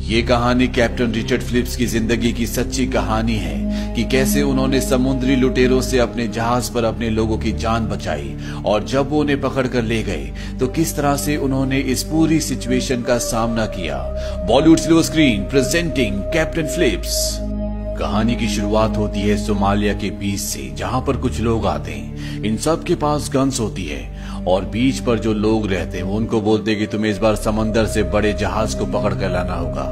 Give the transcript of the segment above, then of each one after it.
ये कहानी captain Richard Philips की जिंदगी की सच्ची कहानी है कि कैसे उन्होंने समुद्री लुटेरों से अपने जहाज पर अपने लोगों की जान बचाई और जब वो उन्हें पकड़ कर ले गए तो किस तरह से उन्होंने इस पूरी सिचुएशन का सामना किया। Bollywood silver screen presenting Captain Phillips. कहानी की शुरुआत होती है सोमालिया के बीच से, जहां पर कुछ लोग आते हैं। इन सब के पास गन्स होती है और बीच पर जो लोग रहते हैं वो उनको बोलते हैं कि तुम्हें इस बार समंदर से बड़े जहाज को पकड़ कर लाना होगा।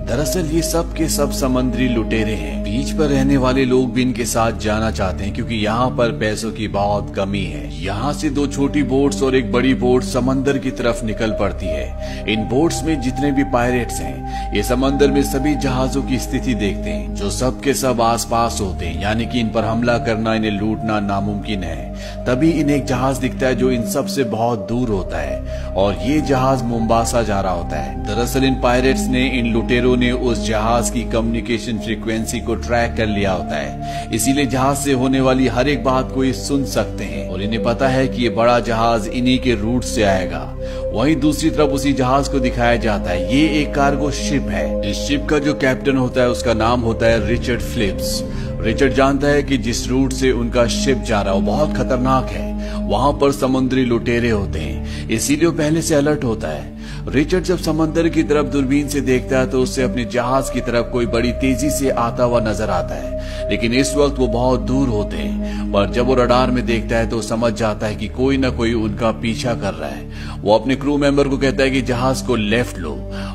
दरअसल ये सब के सब समुद्री लुटेरे हैं। बीच पर रहने वाले लोग भी इनके साथ जाना चाहते हैं क्योंकि यहाँ पर पैसों की बहुत कमी है। यहाँ से दो छोटी बोट्स और एक बड़ी बोट समंदर की तरफ निकल पड़ती है। इन बोट्स में जितने भी पायरेट्स हैं ये समंदर में सभी जहाजों की स्थिति देखते हैं जो सब के सब आसपास होते हैं, यानी कि इन पर हमला करना, इन्हें लूटना नामुमकिन है। तभी इन्हें एक जहाज दिखता है जो इन सब से बहुत दूर होता है और ये जहाज मोम्बासा जा रहा होता है। दरअसल इन पायरेट्स ने, इन लुटेरों ने उस जहाज की कम्युनिकेशन फ्रीक्वेंसी को ट्रैक कर लिया होता है, इसीलिए जहाज से होने वाली हर एक बात को ये सुन सकते हैं और इन्हें पता है कि ये बड़ा जहाज इन्हीं के रूट से आएगा। वहीं दूसरी तरफ उसी जहाज को दिखाया जाता है। ये एक कार्गो शिप है। इस शिप का जो कैप्टन होता है उसका नाम होता है रिचर्ड फिलिप्स। रिचर्ड जानता है कि जिस रूट से उनका शिप जा रहा है वो बहुत खतरनाक है, वहां पर समुद्री लुटेरे होते हैं, इसीलिए वो पहले से अलर्ट होता है। रिचर्ड जब समंदर की तरफ दूरबीन से देखता है तो उससे अपने जहाज की तरफ कोई बड़ी तेजी से आता हुआ नजर आता है, लेकिन इस वक्त वो बहुत दूर होते हैं। पर जब वो रडार में देखता है तो समझ जाता है कि कोई ना कोई उनका पीछा कर रहा है। वो अपने क्रू मेंबर को कहता है कि जहाज को लेफ्ट लो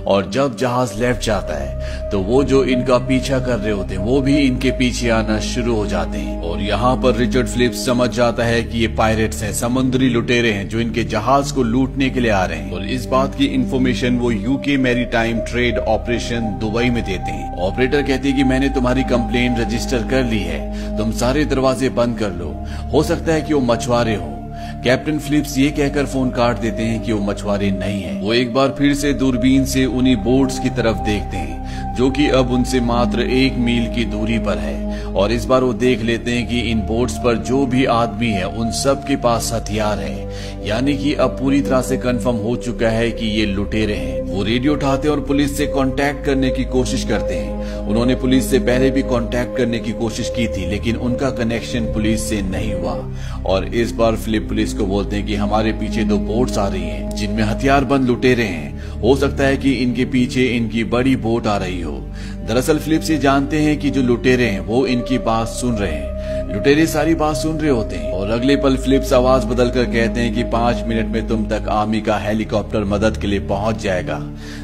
और जब जहाज लेफ्ट जाता है तो वो जो इनका पीछा कर रहे होते हैं वो भी इनके पीछे आना शुरू हो जाते हैं। और यहाँ पर रिचर्ड फिलिप्स समझ जाता है कि ये पायरेट्स हैं, समुद्री लुटेरे हैं जो इनके जहाज को लूटने के लिए आ रहे हैं। और इस बात की इंफॉर्मेशन वो UK maritime trade operation Dubai में देते हैं। ऑपरेटर कहती है कि मैंने तुम्हारी कंप्लेंट रजिस्टर कर ली है, तुम सारे दरवाजे बंद कर लो, हो सकता है कि वो मछुआरे हो। कैप्टन फिलिप्स ये कहकर फोन काट देते हैं कि वो मछुआरे नहीं है। वो एक बार फिर से दूरबीन से उन्हीं बोट्स की तरफ देखते हैं जो कि अब उनसे मात्र 1 मील की दूरी पर है और इस बार वो देख लेते हैं कि इन बोट्स पर जो भी आदमी है उन सब के पास हथियार है, यानी कि अब पूरी तरह से कंफर्म हो चुका है कि ये लुटेरे हैं। वो रेडियो उठाते हैं और पुलिस से कांटेक्ट करने की कोशिश करते हैं। उन्होंने पुलिस से पहले भी कांटेक्ट करने की कोशिश की थी लेकिन उनका कनेक्शन पुलिस से नहीं हुआ और इस बार फिलिप पुलिस को बोलते हैं कि हमारे पीछे 2 बोट्स आ रही हैं जिनमें हथियारबंद लुटेरे हैं, हो सकता है कि इनके पीछे इनकी बड़ी बोट आ रही हो। दरअसल फिलिप्स ये जानते हैं कि जो लुटेरे हैं वो इनकी बात सुन रहे हैं। लुटेरे सारी बात सुन रहे होते हैं और अगले पल फिलिप्स आवाज बदलकर कहते हैं कि 5 मिनट में तुम तक आर्मी का हेलीकॉप्टर मदद के लिए पहुंच जाएगा।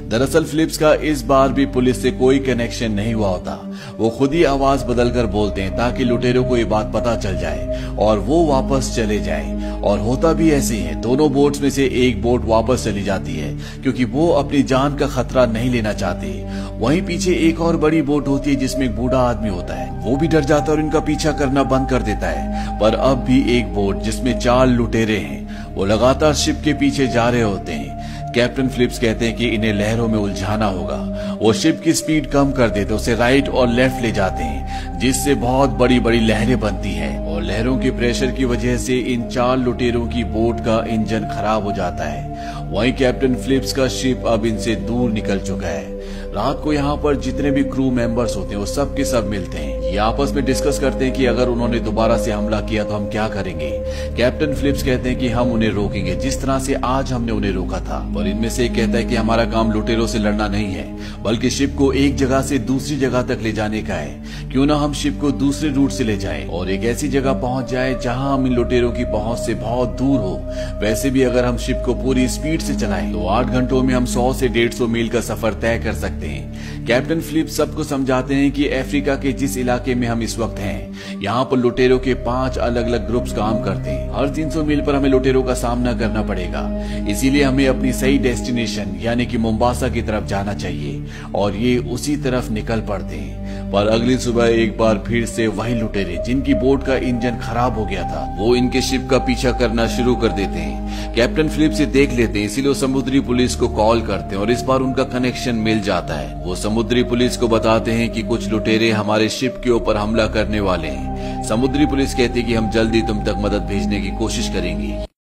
दरअसल फिलिप्स का इस बार भी पुलिस से कोई कनेक्शन नहीं हुआ होता। वो खुद ही आवाज बदलकर बोलते हैं ताकि लुटेरों को ये बात पता चल जाए और वो वापस चले जाए। और होता भी ऐसे ही है, दोनों बोट्स में से एक बोट वापस चली जाती है क्योंकि वो अपनी जान का खतरा नहीं लेना चाहते। वहीं पीछे एक और बड़ी बोट होती है जिसमें एक बूढ़ा आदमी होता है, वो भी डर जाता है और इनका पीछा करना बंद कर देता है। पर अब भी एक बोट जिसमें 4 लुटेरे हैं वो लगातार शिप के पीछे जा रहे होते हैं। कैप्टन फिलिप्स कहते हैं कि इन्हें लहरों में उलझाना होगा। वो शिप की स्पीड कम कर देते, उसे राइट और लेफ्ट ले जाते हैं जिससे बहुत बड़ी बड़ी लहरें बनती हैं और लहरों के प्रेशर की वजह से इन 4 लुटेरों की बोट का इंजन खराब हो जाता है। वहीं कैप्टन फिलिप्स का शिप अब इनसे दूर निकल चुका है। रात को यहाँ पर जितने भी क्रू मेंबर्स होते हैं वो सब के सब मिलते हैं। ये आपस में डिस्कस करते हैं कि अगर उन्होंने दोबारा से हमला किया तो हम क्या करेंगे। कैप्टन फिलिप्स कहते हैं कि हम उन्हें रोकेंगे जिस तरह से आज हमने उन्हें रोका था। पर इनमें से एक कहता है कि हमारा काम लुटेरों से लड़ना नहीं है बल्कि शिप को एक जगह से दूसरी जगह तक ले जाने का है। क्यों ना हम शिप को दूसरे रूट से ले जाएं और एक ऐसी जगह पहुंच जाए जहां हम इन लुटेरों की पहुंच से बहुत दूर हो। वैसे भी अगर हम शिप को पूरी स्पीड से चलाएं तो 8 घंटों में हम 100 से 150 मील का सफर तय कर सकते हैं। कैप्टन फिलिप्स सबको समझाते हैं कि अफ्रीका के जिस इलाके में हम इस वक्त हैं यहाँ पर लुटेरों के 5 अलग अलग ग्रुप्स काम करते हैं। हर 300 मील पर हमें लुटेरों का सामना करना पड़ेगा, इसीलिए हमें अपनी सही डेस्टिनेशन यानी कि मोम्बासा की तरफ जाना चाहिए और ये उसी तरफ निकल पड़ते हैं। पर अगली सुबह एक बार फिर से वही लुटेरे जिनकी बोट का इंजन खराब हो गया था वो इनके शिप का पीछा करना शुरू कर देते हैं। कैप्टन फिलिप्स से देख लेते हैं, इसीलिए वो समुद्री पुलिस को कॉल करते हैं और इस बार उनका कनेक्शन मिल जाता है। वो समुद्री पुलिस को बताते हैं कि कुछ लुटेरे हमारे शिप के ऊपर हमला करने वाले हैं। समुद्री पुलिस कहती है कि हम जल्दी तुम तक मदद भेजने की कोशिश करेंगे।